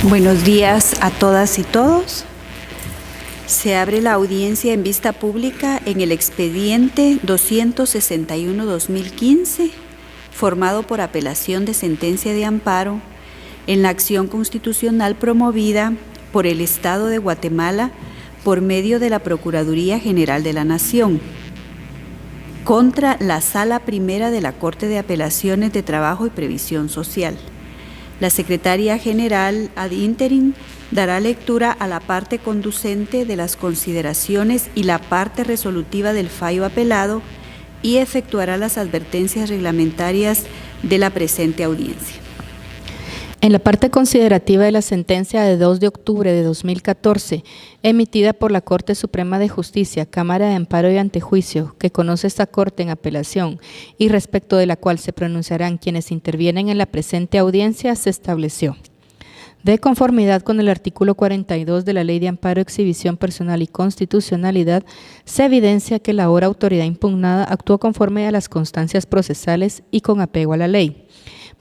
Buenos días a todas y todos. Se abre la audiencia en vista pública en el expediente 261-2015, formado por apelación de sentencia de amparo en la acción constitucional promovida por el Estado de Guatemala por medio de la Procuraduría General de la Nación contra la Sala Primera de la Corte de Apelaciones de Trabajo y Previsión Social. La Secretaria General ad interim dará lectura a la parte conducente de las consideraciones y la parte resolutiva del fallo apelado y efectuará las advertencias reglamentarias de la presente audiencia. En la parte considerativa de la sentencia de 2 de octubre de 2014, emitida por la Corte Suprema de Justicia, Cámara de Amparo y Antejuicio, que conoce esta Corte en apelación y respecto de la cual se pronunciarán quienes intervienen en la presente audiencia, se estableció: de conformidad con el artículo 42 de la Ley de Amparo, Exhibición Personal y Constitucionalidad, se evidencia que la ahora autoridad impugnada actuó conforme a las constancias procesales y con apego a la ley,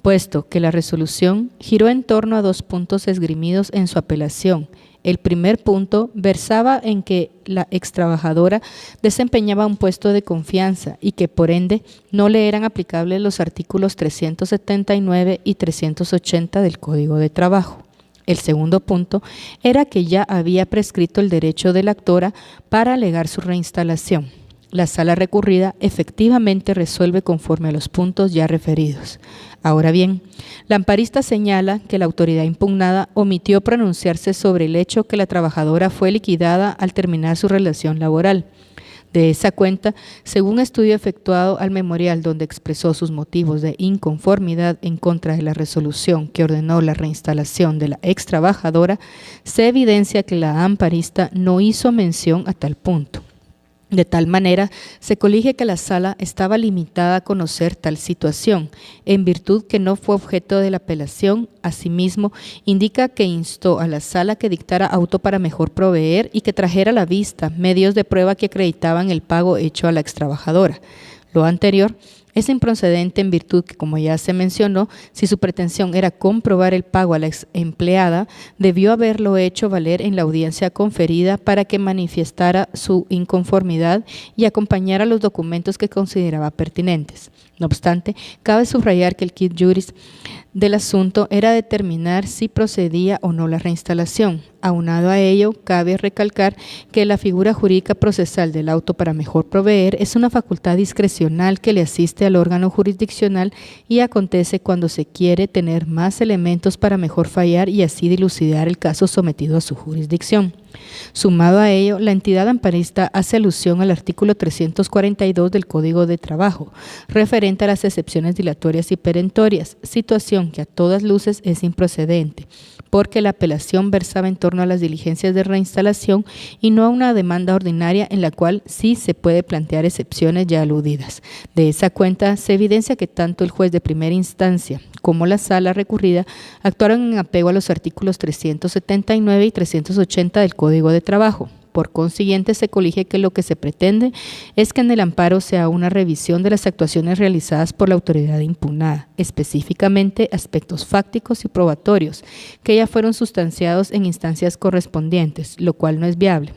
puesto que la resolución giró en torno a 2 puntos esgrimidos en su apelación. El primer punto versaba en que la extrabajadora desempeñaba un puesto de confianza y que por ende no le eran aplicables los artículos 379 y 380 del Código de Trabajo. El segundo punto era que ya había prescrito el derecho de la actora para alegar su reinstalación. La sala recurrida efectivamente resuelve conforme a los puntos ya referidos. Ahora bien, la amparista señala que la autoridad impugnada omitió pronunciarse sobre el hecho que la trabajadora fue liquidada al terminar su relación laboral. De esa cuenta, según estudio efectuado al memorial donde expresó sus motivos de inconformidad en contra de la resolución que ordenó la reinstalación de la ex trabajadora, se evidencia que la amparista no hizo mención a tal punto. De tal manera, se colige que la sala estaba limitada a conocer tal situación, en virtud que no fue objeto de la apelación. Asimismo, indica que instó a la sala que dictara auto para mejor proveer y que trajera a la vista medios de prueba que acreditaban el pago hecho a la extrabajadora. Lo anterior es improcedente en virtud que, como ya se mencionó, si su pretensión era comprobar el pago a la ex empleada, debió haberlo hecho valer en la audiencia conferida para que manifestara su inconformidad y acompañara los documentos que consideraba pertinentes. No obstante, cabe subrayar que el quid juris del asunto era determinar si procedía o no la reinstalación. Aunado a ello, cabe recalcar que la figura jurídica procesal del auto para mejor proveer es una facultad discrecional que le asiste al órgano jurisdiccional y acontece cuando se quiere tener más elementos para mejor fallar y así dilucidar el caso sometido a su jurisdicción. Sumado a ello, la entidad amparista hace alusión al artículo 342 del Código de Trabajo, referente a las excepciones dilatorias y perentorias, situación que a todas luces es improcedente, porque la apelación versaba en torno a las diligencias de reinstalación y no a una demanda ordinaria en la cual sí se puede plantear excepciones ya aludidas. De esa cuenta, se evidencia que tanto el juez de primera instancia como la sala recurrida actuaron en apego a los artículos 379 y 380 del Código de Trabajo. Por consiguiente, se colige que lo que se pretende es que en el amparo sea una revisión de las actuaciones realizadas por la autoridad impugnada, específicamente aspectos fácticos y probatorios, que ya fueron sustanciados en instancias correspondientes, lo cual no es viable,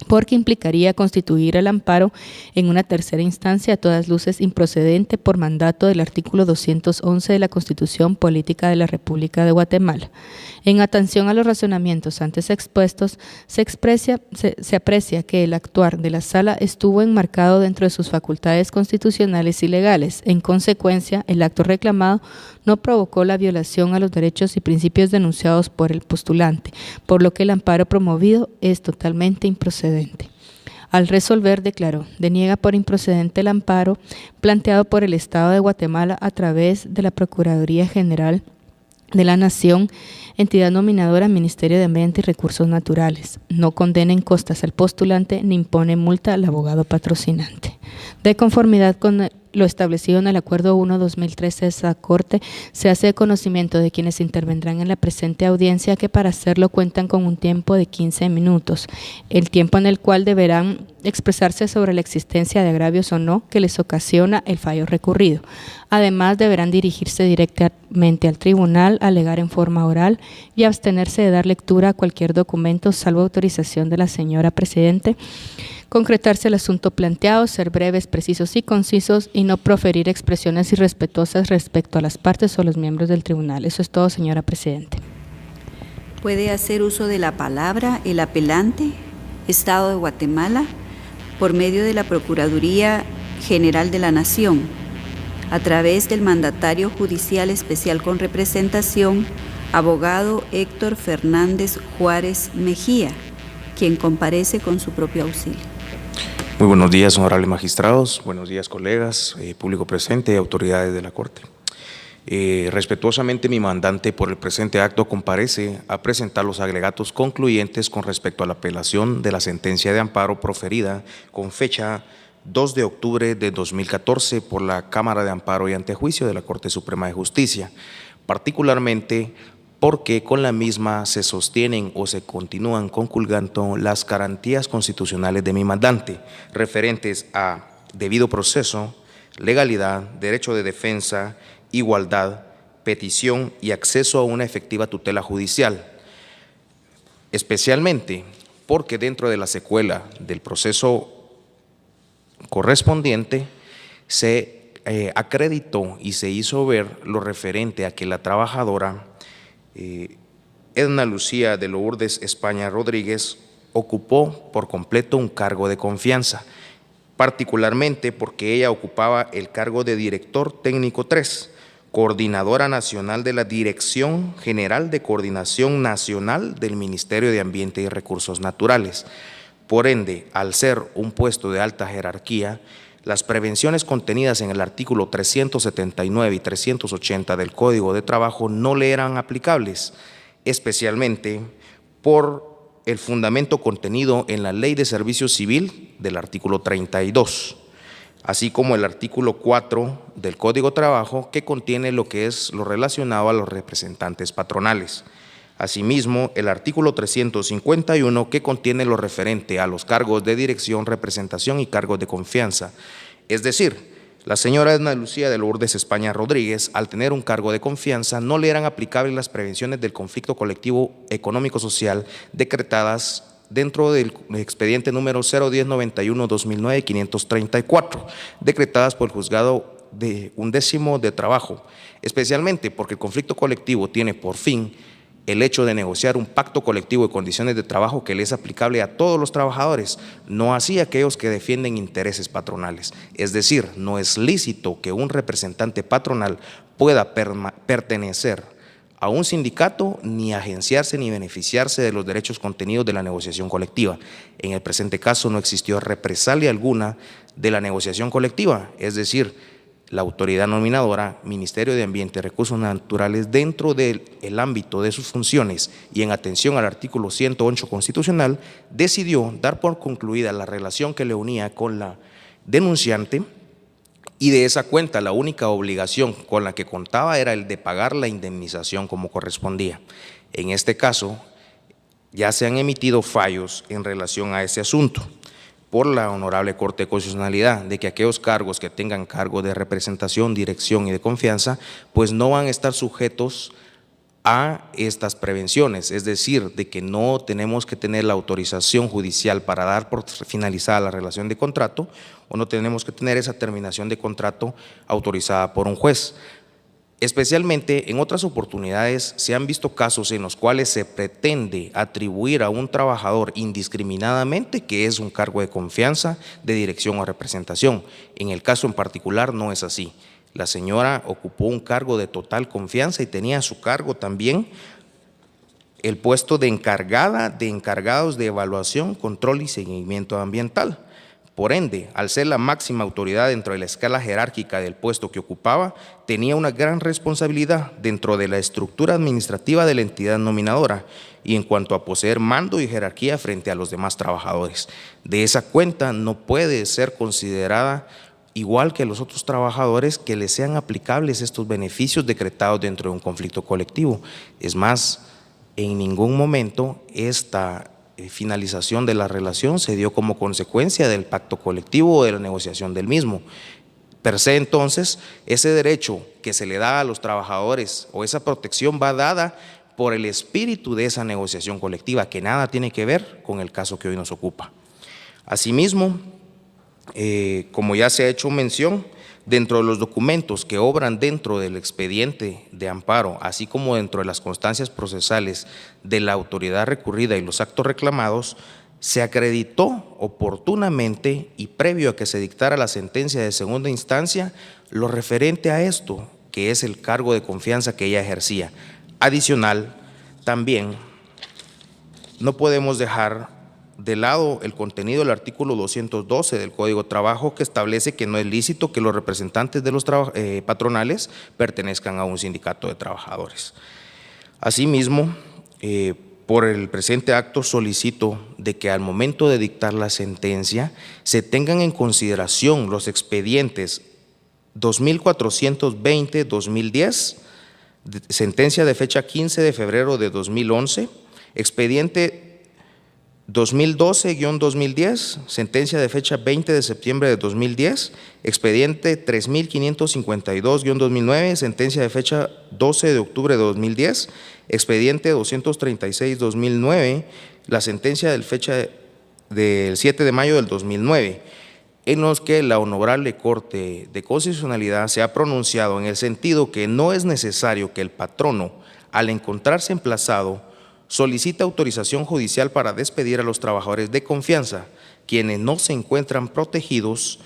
porque implicaría constituir el amparo en una tercera instancia a todas luces improcedente por mandato del artículo 211 de la Constitución Política de la República de Guatemala. En atención a los razonamientos antes expuestos, se aprecia que el actuar de la sala estuvo enmarcado dentro de sus facultades constitucionales y legales. En consecuencia, el acto reclamado no provocó la violación a los derechos y principios denunciados por el postulante, por lo que el amparo promovido es totalmente improcedente. Al resolver, declaró: deniega por improcedente el amparo planteado por el Estado de Guatemala a través de la Procuraduría General de la Nación, entidad nominadora Ministerio de Ambiente y Recursos Naturales. No condena en costas al postulante ni impone multa al abogado patrocinante. De conformidad con lo establecido en el Acuerdo 1-2013 de esta Corte, se hace de conocimiento de quienes intervendrán en la presente audiencia que para hacerlo cuentan con un tiempo de 15 minutos, el tiempo en el cual deberán expresarse sobre la existencia de agravios o no que les ocasiona el fallo recurrido. Además, deberán dirigirse directamente al tribunal, alegar en forma oral y abstenerse de dar lectura a cualquier documento salvo autorización de la señora Presidente, concretarse el asunto planteado, ser breves, precisos y concisos y no proferir expresiones irrespetuosas respecto a las partes o los miembros del tribunal. Eso es todo, señora Presidente. Puede hacer uso de la palabra el apelante, Estado de Guatemala, por medio de la Procuraduría General de la Nación, a través del mandatario judicial especial con representación, abogado Héctor Fernández Juárez Mejía, quien comparece con su propio auxilio. Muy buenos días, honorables magistrados, buenos días, colegas, público presente y autoridades de la Corte. Respetuosamente, mi mandante por el presente acto comparece a presentar los alegatos concluyentes con respecto a la apelación de la sentencia de amparo proferida con fecha 2 de octubre de 2014 por la Cámara de Amparo y Antejuicio de la Corte Suprema de Justicia, particularmente porque con la misma se sostienen o se continúan conculgando las garantías constitucionales de mi mandante, referentes a debido proceso, legalidad, derecho de defensa, igualdad, petición y acceso a una efectiva tutela judicial, especialmente porque dentro de la secuela del proceso correspondiente se acreditó y se hizo ver lo referente a que la trabajadora Edna Lucía de Lourdes España Rodríguez ocupó por completo un cargo de confianza, particularmente porque ella ocupaba el cargo de Director Técnico 3, Coordinadora Nacional de la Dirección General de Coordinación Nacional del Ministerio de Ambiente y Recursos Naturales. Por ende, al ser un puesto de alta jerarquía, las prevenciones contenidas en el artículo 379 y 380 del Código de Trabajo no le eran aplicables, especialmente por el fundamento contenido en la Ley de Servicio Civil del artículo 32, así como el artículo 4 del Código de Trabajo, que contiene lo que es lo relacionado a los representantes patronales. Asimismo, el artículo 351, que contiene lo referente a los cargos de dirección, representación y cargos de confianza. Es decir, la señora Edna Lucía de Lourdes España Rodríguez, al tener un cargo de confianza, no le eran aplicables las prevenciones del conflicto colectivo económico-social decretadas dentro del expediente número 01091-2009-534, decretadas por el Juzgado de 11º de Trabajo, especialmente porque el conflicto colectivo tiene por fin el hecho de negociar un pacto colectivo de condiciones de trabajo que le es aplicable a todos los trabajadores, no así a aquellos que defienden intereses patronales. Es decir, no es lícito que un representante patronal pueda pertenecer a un sindicato, ni agenciarse ni beneficiarse de los derechos contenidos de la negociación colectiva. En el presente caso no existió represalia alguna de la negociación colectiva, es decir, la autoridad nominadora, Ministerio de Ambiente y Recursos Naturales, dentro del ámbito de sus funciones y en atención al artículo 108 constitucional, decidió dar por concluida la relación que le unía con la denunciante, y de esa cuenta la única obligación con la que contaba era el de pagar la indemnización como correspondía. En este caso, ya se han emitido fallos en relación a ese asunto por la Honorable Corte de Constitucionalidad, de que aquellos cargos que tengan cargo de representación, dirección y de confianza, pues no van a estar sujetos a estas prevenciones, es decir, de que no tenemos que tener la autorización judicial para dar por finalizada la relación de contrato, o no tenemos que tener esa terminación de contrato autorizada por un juez. Especialmente en otras oportunidades se han visto casos en los cuales se pretende atribuir a un trabajador indiscriminadamente que es un cargo de confianza, de dirección o representación. En el caso en particular no es así. La señora ocupó un cargo de total confianza y tenía a su cargo también el puesto de encargada de encargados de evaluación, control y seguimiento ambiental. Por ende, al ser la máxima autoridad dentro de la escala jerárquica del puesto que ocupaba, tenía una gran responsabilidad dentro de la estructura administrativa de la entidad nominadora y en cuanto a poseer mando y jerarquía frente a los demás trabajadores. De esa cuenta no puede ser considerada igual que los otros trabajadores que les sean aplicables estos beneficios decretados dentro de un conflicto colectivo. Es más, en ningún momento esta finalización de la relación se dio como consecuencia del pacto colectivo o de la negociación del mismo. Per se, entonces, ese derecho que se le da a los trabajadores o esa protección va dada por el espíritu de esa negociación colectiva, que nada tiene que ver con el caso que hoy nos ocupa. Asimismo, como ya se ha hecho mención, dentro de los documentos que obran dentro del expediente de amparo, así como dentro de las constancias procesales de la autoridad recurrida y los actos reclamados, se acreditó oportunamente y previo a que se dictara la sentencia de segunda instancia lo referente a esto, que es el cargo de confianza que ella ejercía. Adicional, también no podemos dejar de lado el contenido del artículo 212 del Código de Trabajo, que establece que no es lícito que los representantes de los patronales pertenezcan a un sindicato de trabajadores. Asimismo, por el presente acto solicito de que al momento de dictar la sentencia se tengan en consideración los expedientes 2420-2010, sentencia de fecha 15 de febrero de 2011, expediente 2012-2010, sentencia de fecha 20 de septiembre de 2010, expediente 3552-2009, sentencia de fecha 12 de octubre de 2010, expediente 236-2009, la sentencia de fecha del 7 de mayo del 2009, en los que la Honorable Corte de Constitucionalidad se ha pronunciado en el sentido que no es necesario que el patrono, al encontrarse emplazado, solicita autorización judicial para despedir a los trabajadores de confianza, quienes no se encuentran protegidos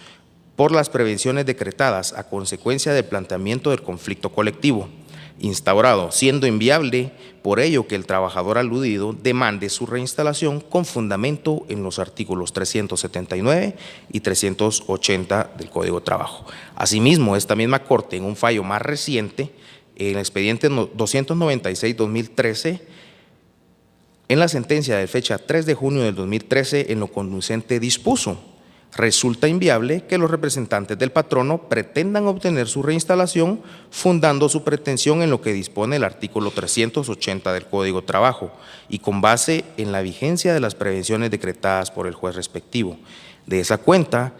por las prevenciones decretadas a consecuencia del planteamiento del conflicto colectivo instaurado, siendo inviable por ello que el trabajador aludido demande su reinstalación con fundamento en los artículos 379 y 380 del Código de Trabajo. Asimismo, esta misma Corte, en un fallo más reciente, en el expediente 296-2013, en la sentencia de fecha 3 de junio del 2013, en lo conducente dispuso: resulta inviable que los representantes del patrono pretendan obtener su reinstalación fundando su pretensión en lo que dispone el artículo 380 del Código de Trabajo y con base en la vigencia de las prevenciones decretadas por el juez respectivo. De esa cuenta,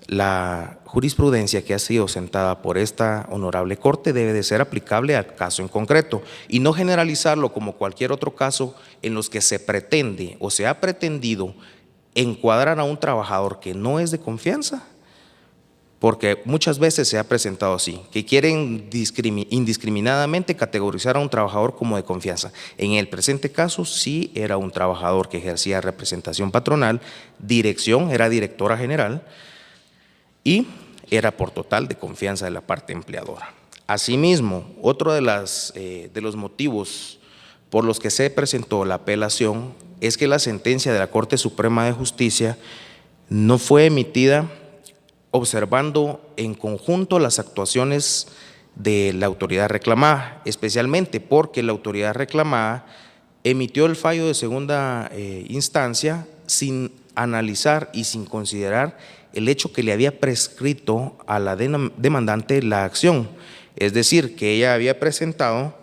la jurisprudencia que ha sido sentada por esta honorable Corte debe de ser aplicable al caso en concreto y no generalizarlo como cualquier otro caso en los que se pretende o se ha pretendido encuadrar a un trabajador que no es de confianza, porque muchas veces se ha presentado así, que quieren indiscriminadamente categorizar a un trabajador como de confianza. En el presente caso sí era un trabajador que ejercía representación patronal, dirección, era directora general, y era por total de confianza de la parte empleadora. Asimismo, otro de los motivos por los que se presentó la apelación es que la sentencia de la Corte Suprema de Justicia no fue emitida observando en conjunto las actuaciones de la autoridad reclamada, especialmente porque la autoridad reclamada emitió el fallo de segunda instancia sin analizar y sin considerar el hecho que le había prescrito a la demandante la acción, es decir, que ella había presentado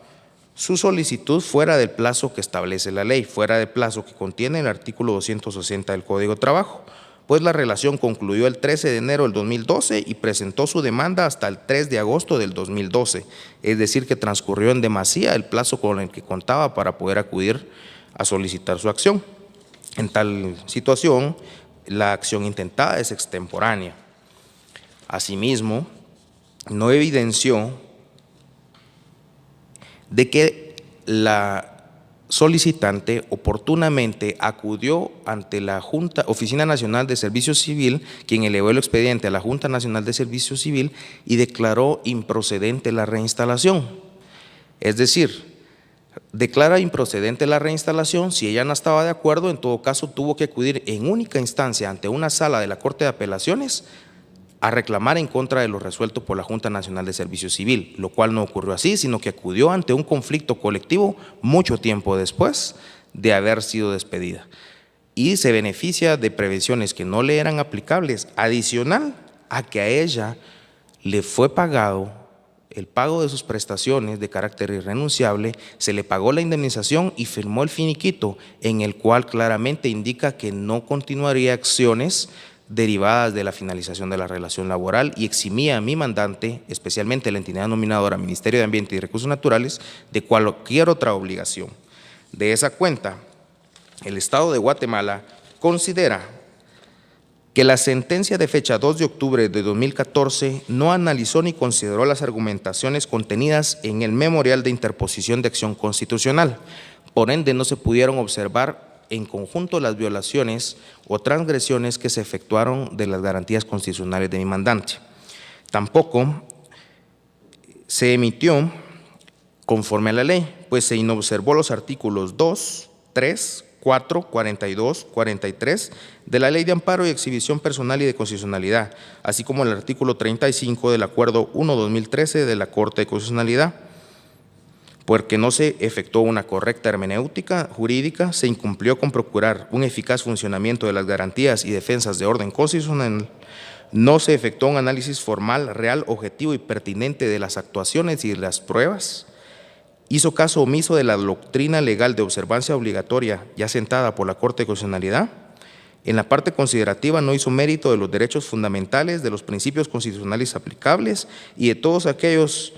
su solicitud fuera del plazo que establece la ley, fuera del plazo que contiene el artículo 260 del Código de Trabajo, pues la relación concluyó el 13 de enero del 2012 y presentó su demanda hasta el 3 de agosto del 2012, es decir, que transcurrió en demasía el plazo con el que contaba para poder acudir a solicitar su acción. En tal situación, la acción intentada es extemporánea. Asimismo, no evidenció de que la solicitante oportunamente acudió ante la Oficina Nacional de Servicio Civil, quien elevó el expediente a la Junta Nacional de Servicio Civil y declaró improcedente la reinstalación. Es decir, declara improcedente la reinstalación. Si ella no estaba de acuerdo, en todo caso tuvo que acudir en única instancia ante una sala de la Corte de Apelaciones a reclamar en contra de lo resuelto por la Junta Nacional de Servicio Civil, lo cual no ocurrió así, sino que acudió ante un conflicto colectivo mucho tiempo después de haber sido despedida. Y se beneficia de prevenciones que no le eran aplicables, adicional a que a ella le fue pagado el pago de sus prestaciones de carácter irrenunciable, se le pagó la indemnización y firmó el finiquito, en el cual claramente indica que no continuaría acciones derivadas de la finalización de la relación laboral y eximía a mi mandante, especialmente la entidad nominadora Ministerio de Ambiente y Recursos Naturales, de cualquier otra obligación. De esa cuenta, el Estado de Guatemala considera que la sentencia de fecha 2 de octubre de 2014 no analizó ni consideró las argumentaciones contenidas en el memorial de interposición de acción constitucional. Por ende, no se pudieron observar en conjunto las violaciones o transgresiones que se efectuaron de las garantías constitucionales de mi mandante. Tampoco se emitió conforme a la ley, pues se inobservó los artículos 2, 3, 4, 42, 43 de la Ley de Amparo y Exhibición Personal y de Constitucionalidad, así como el artículo 35 del Acuerdo 1-2013 de la Corte de Constitucionalidad, porque no se efectuó una correcta hermenéutica jurídica, se incumplió con procurar un eficaz funcionamiento de las garantías y defensas de orden constitucional, no se efectuó un análisis formal, real, objetivo y pertinente de las actuaciones y de las pruebas, hizo caso omiso de la doctrina legal de observancia obligatoria ya sentada por la Corte de Constitucionalidad. En la parte considerativa no hizo mérito de los derechos fundamentales, de los principios constitucionales aplicables y de todos aquellos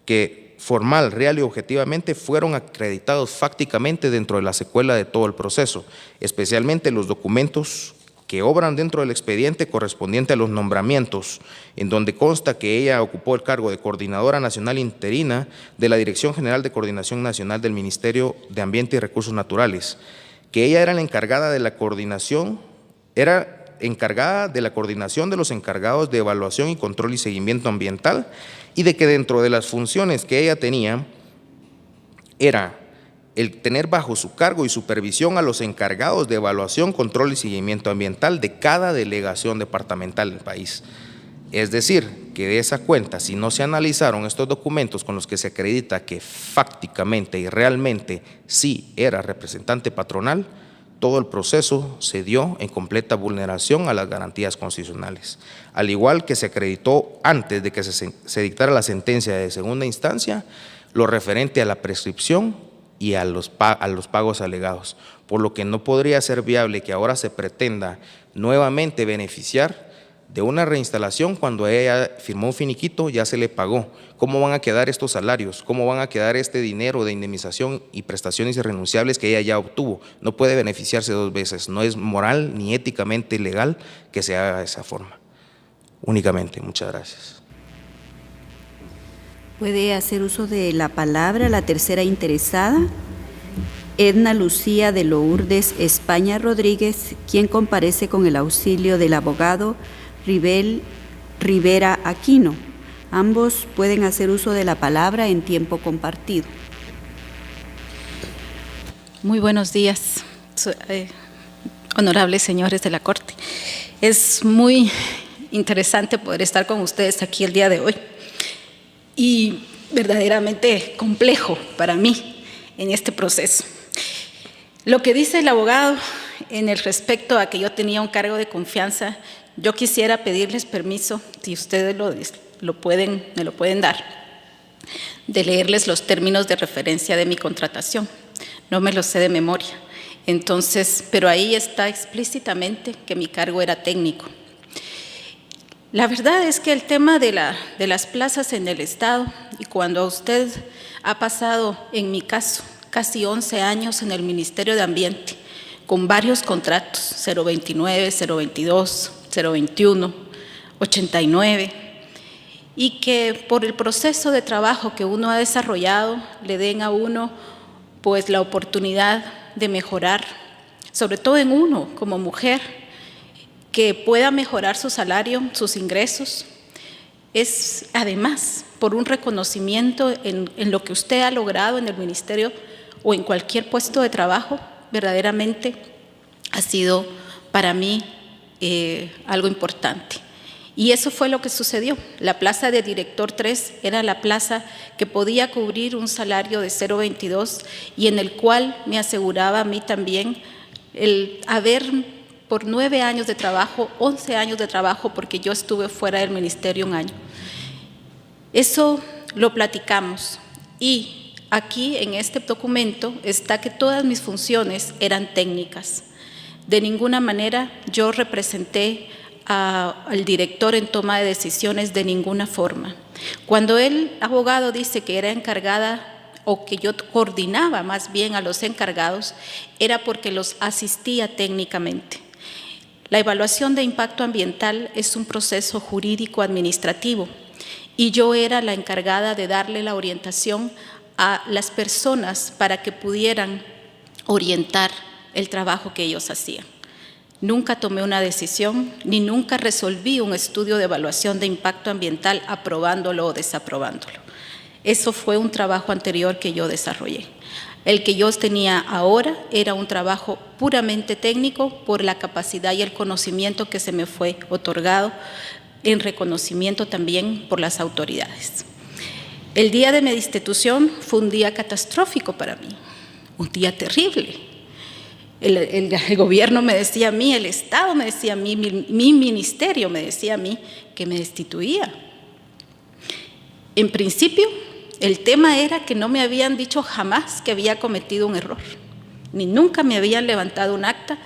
que formal, real y objetivamente fueron acreditados fácticamente dentro de la secuela de todo el proceso, especialmente los documentos que obran dentro del expediente correspondiente a los nombramientos, en donde consta que ella ocupó el cargo de Coordinadora Nacional Interina de la Dirección General de Coordinación Nacional del Ministerio de Ambiente y Recursos Naturales, que ella era la encargada de la coordinación, de los encargados de evaluación y control y seguimiento ambiental, y de que dentro de las funciones que ella tenía era el tener bajo su cargo y supervisión a los encargados de evaluación, control y seguimiento ambiental de cada delegación departamental del país. Es decir, que de esa cuenta, si no se analizaron estos documentos con los que se acredita que fácticamente y realmente sí era representante patronal, todo el proceso se dio en completa vulneración a las garantías constitucionales. Al igual que se acreditó antes de que se dictara la sentencia de segunda instancia, lo referente a la prescripción y a los pagos alegados, por lo que no podría ser viable que ahora se pretenda nuevamente beneficiar de una reinstalación cuando ella firmó un finiquito, ya se le pagó. ¿Cómo van a quedar estos salarios? ¿Cómo van a quedar este dinero de indemnización y prestaciones irrenunciables que ella ya obtuvo? No puede beneficiarse dos veces, no es moral ni éticamente legal que se haga de esa forma. Únicamente, muchas gracias. Puede hacer uso de la palabra la tercera interesada, Edna Lucía de Lourdes España Rodríguez, quien comparece con el auxilio del abogado Rivera Aquino. Ambos pueden hacer uso de la palabra en tiempo compartido. Muy buenos días, honorables señores de la Corte. Es muy interesante poder estar con ustedes aquí el día de hoy y verdaderamente complejo para mí en este proceso. Lo que dice el abogado en el respecto a que yo tenía un cargo de confianza, yo quisiera pedirles permiso, si ustedes me lo pueden dar, de leerles los términos de referencia de mi contratación. No me los sé de memoria. Entonces, pero ahí está explícitamente que mi cargo era técnico. La verdad es que el tema de las plazas en el Estado, y cuando usted ha pasado, en mi caso, casi 11 años en el Ministerio de Ambiente, con varios contratos, 029, 022, 021, 89, y que por el proceso de trabajo que uno ha desarrollado, le den a uno pues la oportunidad de mejorar, sobre todo en uno como mujer, que pueda mejorar su salario, sus ingresos, es además por un reconocimiento en lo que usted ha logrado en el ministerio o en cualquier puesto de trabajo, verdaderamente ha sido para mí algo importante. Y eso fue lo que sucedió. La plaza de director 3 era la plaza que podía cubrir un salario de 0.22 y en el cual me aseguraba a mí también el haber por 9 años de trabajo, 11 años de trabajo, porque yo estuve fuera del ministerio un año. Eso lo platicamos y aquí en este documento está que todas mis funciones eran técnicas. De ninguna manera yo representé al director en toma de decisiones, de ninguna forma. Cuando el abogado dice que era encargada o que yo coordinaba más bien a los encargados, era porque los asistía técnicamente. La evaluación de impacto ambiental es un proceso jurídico administrativo y yo era la encargada de darle la orientación a las personas para que pudieran orientar el trabajo que ellos hacían. Nunca tomé una decisión ni nunca resolví un estudio de evaluación de impacto ambiental aprobándolo o desaprobándolo. Eso fue un trabajo anterior que yo desarrollé. El que yo tenía ahora era un trabajo puramente técnico por la capacidad y el conocimiento que se me fue otorgado, en reconocimiento también por las autoridades. El día de mi destitución fue un día catastrófico para mí, un día terrible. El gobierno me decía a mí, el Estado me decía a mí, mi ministerio me decía a mí que me destituía. En principio, el tema era que no me habían dicho jamás que había cometido un error, ni nunca me habían levantado un acta.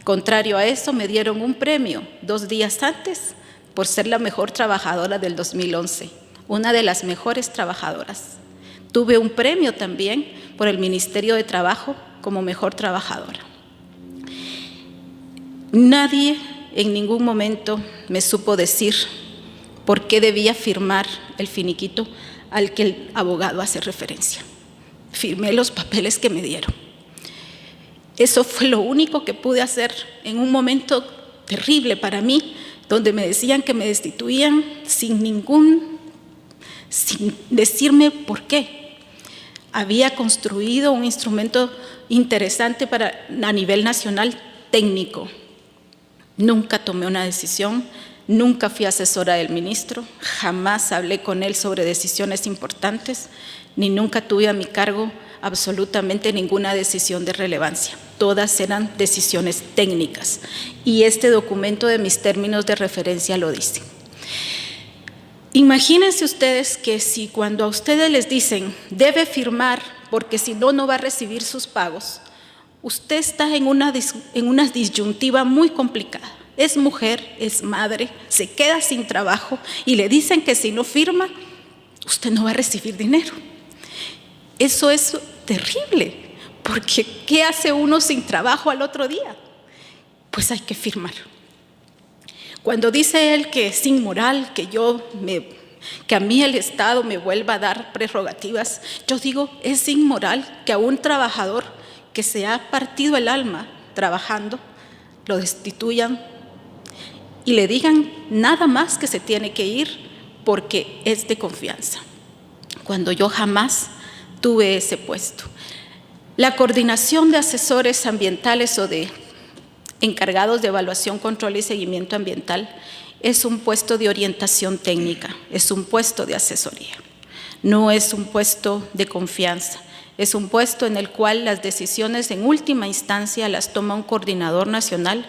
Contrario a eso, me dieron un premio 2 días antes por ser la mejor trabajadora del 2011, una de las mejores trabajadoras. Tuve un premio también por el Ministerio de Trabajo como mejor trabajadora. Nadie en ningún momento me supo decir por qué debía firmar el finiquito al que el abogado hace referencia. Firmé los papeles que me dieron. Eso fue lo único que pude hacer en un momento terrible para mí, donde me decían que me destituían sin decirme por qué. Había construido un instrumento interesante a nivel nacional técnico. Nunca tomé una decisión, nunca fui asesora del ministro, jamás hablé con él sobre decisiones importantes, ni nunca tuve a mi cargo absolutamente ninguna decisión de relevancia. Todas eran decisiones técnicas y este documento de mis términos de referencia lo dice. Imagínense ustedes que si cuando a ustedes les dicen debe firmar porque si no, no va a recibir sus pagos, usted está en una disyuntiva muy complicada. Es mujer, es madre, se queda sin trabajo y le dicen que si no firma, usted no va a recibir dinero. Eso es terrible, porque ¿qué hace uno sin trabajo al otro día? Pues hay que firmar. Cuando dice él que es inmoral, que a mí el Estado me vuelva a dar prerrogativas, yo digo, es inmoral que a un trabajador que se ha partido el alma trabajando, lo destituyan y le digan nada más que se tiene que ir porque es de confianza, cuando yo jamás tuve ese puesto. La coordinación de asesores ambientales o de encargados de evaluación, control y seguimiento ambiental es un puesto de orientación técnica, es un puesto de asesoría, no es un puesto de confianza. Es un puesto en el cual las decisiones en última instancia las toma un coordinador nacional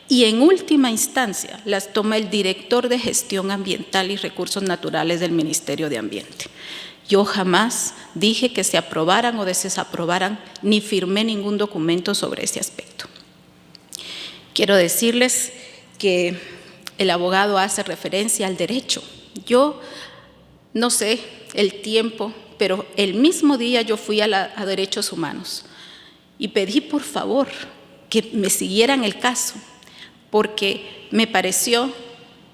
y en última instancia las toma el director de gestión ambiental y recursos naturales del Ministerio de Ambiente. Yo jamás dije que se aprobaran o desaprobaran, ni firmé ningún documento sobre ese aspecto. Quiero decirles que el abogado hace referencia al derecho. Yo no sé el tiempo, pero el mismo día yo fui a Derechos Humanos y pedí por favor que me siguieran el caso, porque me pareció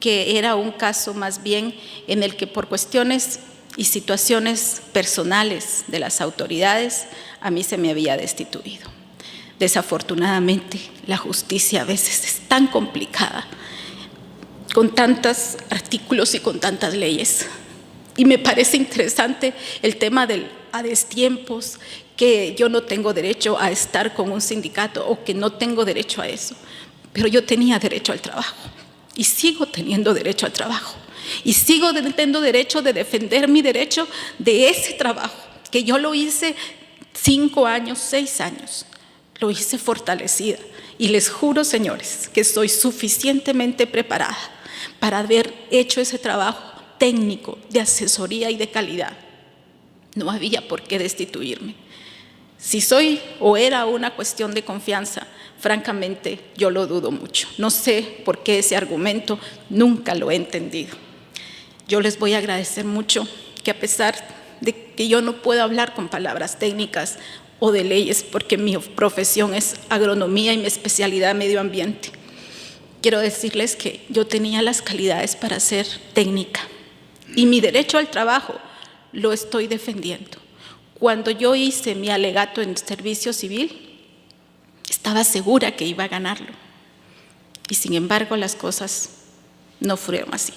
que era un caso más bien en el que por cuestiones y situaciones personales de las autoridades a mí se me había destituido. Desafortunadamente, la justicia a veces es tan complicada, con tantos artículos y con tantas leyes. Y me parece interesante el tema del a destiempos, que yo no tengo derecho a estar con un sindicato o que no tengo derecho a eso, pero yo tenía derecho al trabajo y sigo teniendo derecho al trabajo y sigo teniendo derecho de defender mi derecho de ese trabajo, que yo lo hice 5 años, 6 años, lo hice fortalecida y les juro, señores, que estoy suficientemente preparada para haber hecho ese trabajo técnico de asesoría y de calidad. No había por qué destituirme. Si soy o era una cuestión de confianza, francamente yo lo dudo mucho. No sé por qué ese argumento nunca lo he entendido. Yo les voy a agradecer mucho que, a pesar de que yo no puedo hablar con palabras técnicas o de leyes, porque mi profesión es agronomía y mi especialidad medio ambiente, quiero decirles que yo tenía las calidades para ser técnica y mi derecho al trabajo lo estoy defendiendo. Cuando yo hice mi alegato en servicio civil, estaba segura que iba a ganarlo. Y sin embargo, las cosas no fueron así.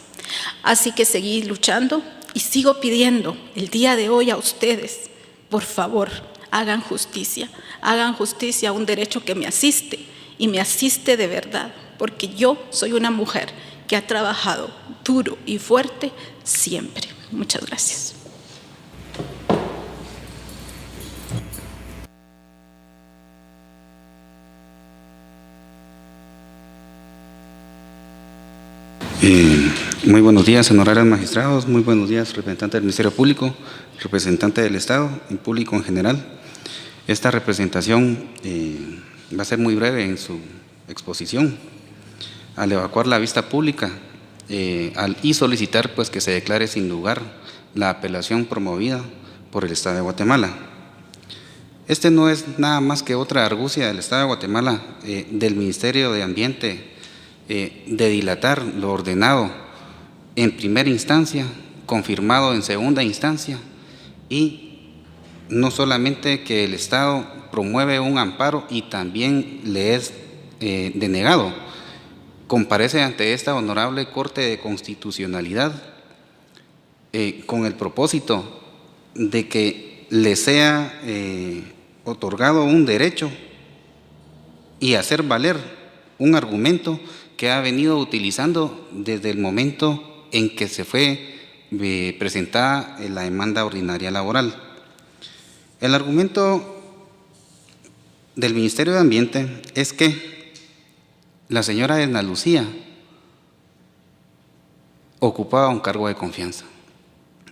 Así que seguí luchando y sigo pidiendo el día de hoy a ustedes, por favor, hagan justicia a un derecho que me asiste y me asiste de verdad, porque yo soy una mujer que ha trabajado duro y fuerte siempre. Muchas gracias. Muy buenos días, honorables magistrados, muy buenos días, representante del Ministerio Público, representante del Estado y público en general. Esta representación va a ser muy breve en su exposición. Al evacuar la vista pública y solicitar pues que se declare sin lugar la apelación promovida por el Estado de Guatemala. Este no es nada más que otra argucia del Estado de Guatemala, del Ministerio de Ambiente, de dilatar lo ordenado en primera instancia, confirmado en segunda instancia, y no solamente que el Estado promueve un amparo y también le es denegado. Comparece ante esta honorable Corte de Constitucionalidad con el propósito de que le sea otorgado un derecho y hacer valer un argumento que ha venido utilizando desde el momento en que se fue presentada la demanda ordinaria laboral. El argumento del Ministerio de Ambiente es que la señora Edna Lucía ocupaba un cargo de confianza.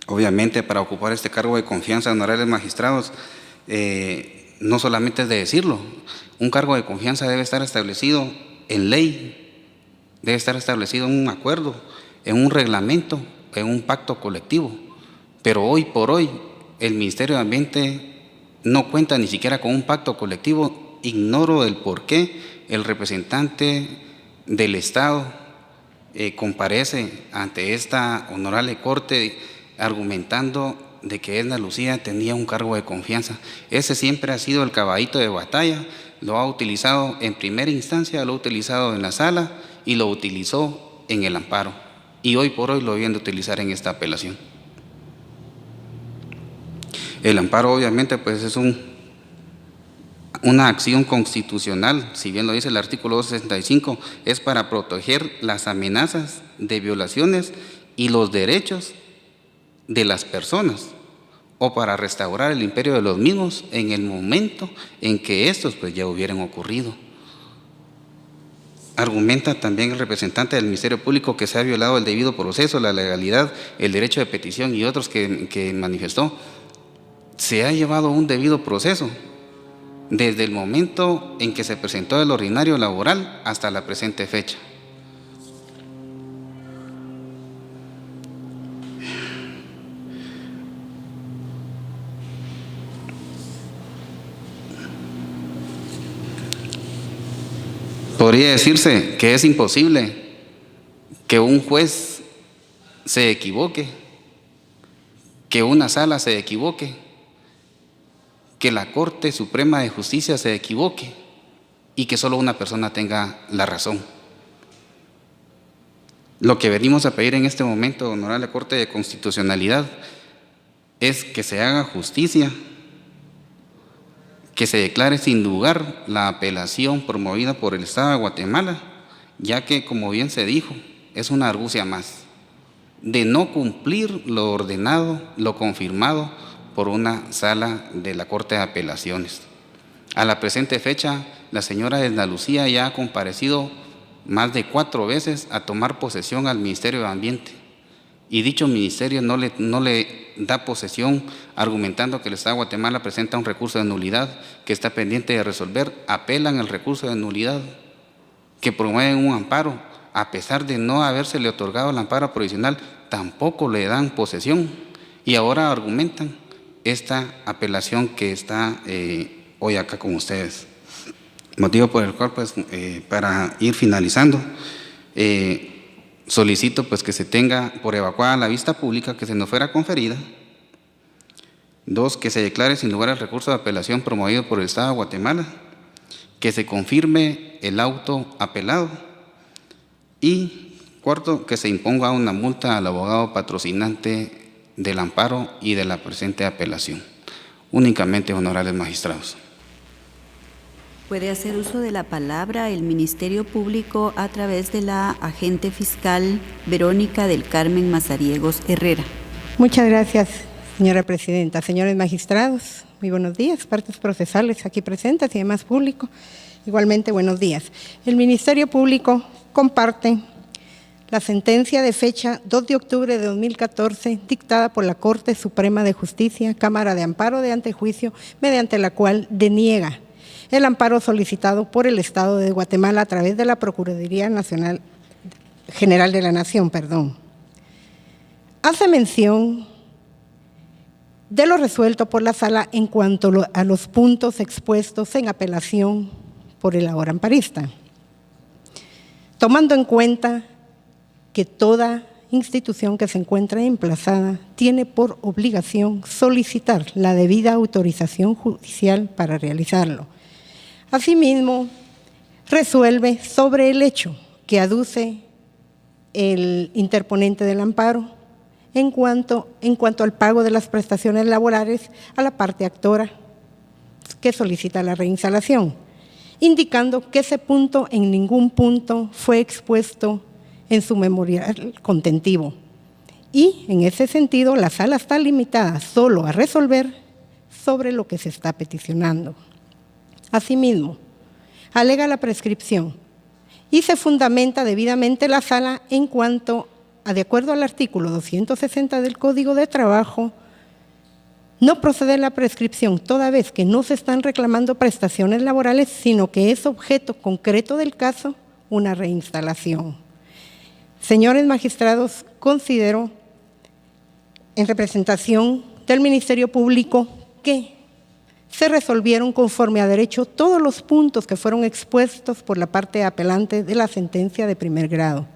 Obviamente, para ocupar este cargo de confianza, honorables magistrados, no solamente es de decirlo, un cargo de confianza debe estar establecido en ley, debe estar establecido en un acuerdo, en un reglamento, en un pacto colectivo. Pero hoy por hoy el Ministerio de Ambiente no cuenta ni siquiera con un pacto colectivo. Ignoro el por qué el representante del Estado comparece ante esta honorable Corte argumentando de que Edna Lucía tenía un cargo de confianza. Ese siempre ha sido el caballito de batalla, lo ha utilizado en primera instancia, lo ha utilizado en la sala y lo utilizó en el amparo. Y hoy por hoy lo vienen a utilizar en esta apelación. El amparo obviamente pues es una acción constitucional, si bien lo dice el artículo 265, es para proteger las amenazas de violaciones y los derechos de las personas, o para restaurar el imperio de los mismos en el momento en que estos pues ya hubieran ocurrido. Argumenta también el representante del Ministerio Público que se ha violado el debido proceso, la legalidad, el derecho de petición y otros que manifestó. Se ha llevado un debido proceso desde el momento en que se presentó el ordinario laboral hasta la presente fecha. Podría decirse que es imposible que un juez se equivoque, que una sala se equivoque, que la Corte Suprema de Justicia se equivoque y que solo una persona tenga la razón. Lo que venimos a pedir en este momento, honorable Corte de Constitucionalidad, es que se haga justicia que se declare sin lugar la apelación promovida por el Estado de Guatemala, ya que, como bien se dijo, es una argucia más de no cumplir lo ordenado, lo confirmado por una sala de la Corte de Apelaciones. A la presente fecha, la señora Edna Lucía ya ha comparecido más de 4 veces a tomar posesión al Ministerio de Ambiente, y dicho ministerio no le da posesión, argumentando que el Estado de Guatemala presenta un recurso de nulidad que está pendiente de resolver. Apelan al recurso de nulidad, que promueven un amparo, a pesar de no habérsele otorgado el amparo provisional, tampoco le dan posesión, y ahora argumentan esta apelación que está hoy acá con ustedes. Motivo por el cual, pues, para ir finalizando, solicito pues que se tenga por evacuada la vista pública que se nos fuera conferida. 2, que se declare sin lugar el recurso de apelación promovido por el Estado de Guatemala, que se confirme el auto apelado, y 4, que se imponga una multa al abogado patrocinante del amparo y de la presente apelación. Únicamente, honorables magistrados. Puede hacer uso de la palabra el Ministerio Público a través de la agente fiscal Verónica del Carmen Mazariegos Herrera. Muchas gracias, señora presidenta. Señores magistrados, muy buenos días, partes procesales aquí presentes y demás público. Igualmente, buenos días. El Ministerio Público comparte la sentencia de fecha 2 de octubre de 2014 dictada por la Corte Suprema de Justicia, Cámara de Amparo de Antejuicio, mediante la cual deniega el amparo solicitado por el Estado de Guatemala a través de la Procuraduría General de la Nación. Hace mención de lo resuelto por la Sala en cuanto a los puntos expuestos en apelación por el ahora amparista, tomando en cuenta que toda institución que se encuentra emplazada tiene por obligación solicitar la debida autorización judicial para realizarlo. Asimismo, resuelve sobre el hecho que aduce el interponente del amparo en cuanto al pago de las prestaciones laborales a la parte actora que solicita la reinstalación, indicando que ese punto en ningún punto fue expuesto en su memorial contentivo. Y en ese sentido, la sala está limitada solo a resolver sobre lo que se está peticionando. Asimismo, alega la prescripción y se fundamenta debidamente la sala en cuanto a, de acuerdo al artículo 260 del Código de Trabajo, no procede la prescripción toda vez que no se están reclamando prestaciones laborales, sino que es objeto concreto del caso una reinstalación. Señores magistrados, considero en representación del Ministerio Público que se resolvieron conforme a derecho todos los puntos que fueron expuestos por la parte apelante de la sentencia de primer grado,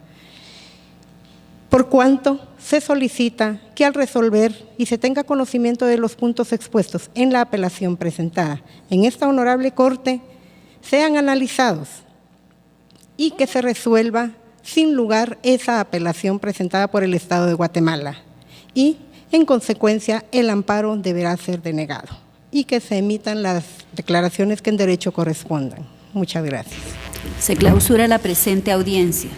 por cuanto se solicita que al resolver y se tenga conocimiento de los puntos expuestos en la apelación presentada en esta honorable Corte sean analizados y que se resuelva sin lugar esa apelación presentada por el Estado de Guatemala y, en consecuencia, el amparo deberá ser denegado y que se emitan las declaraciones que en derecho correspondan. Muchas gracias. Se clausura la presente audiencia.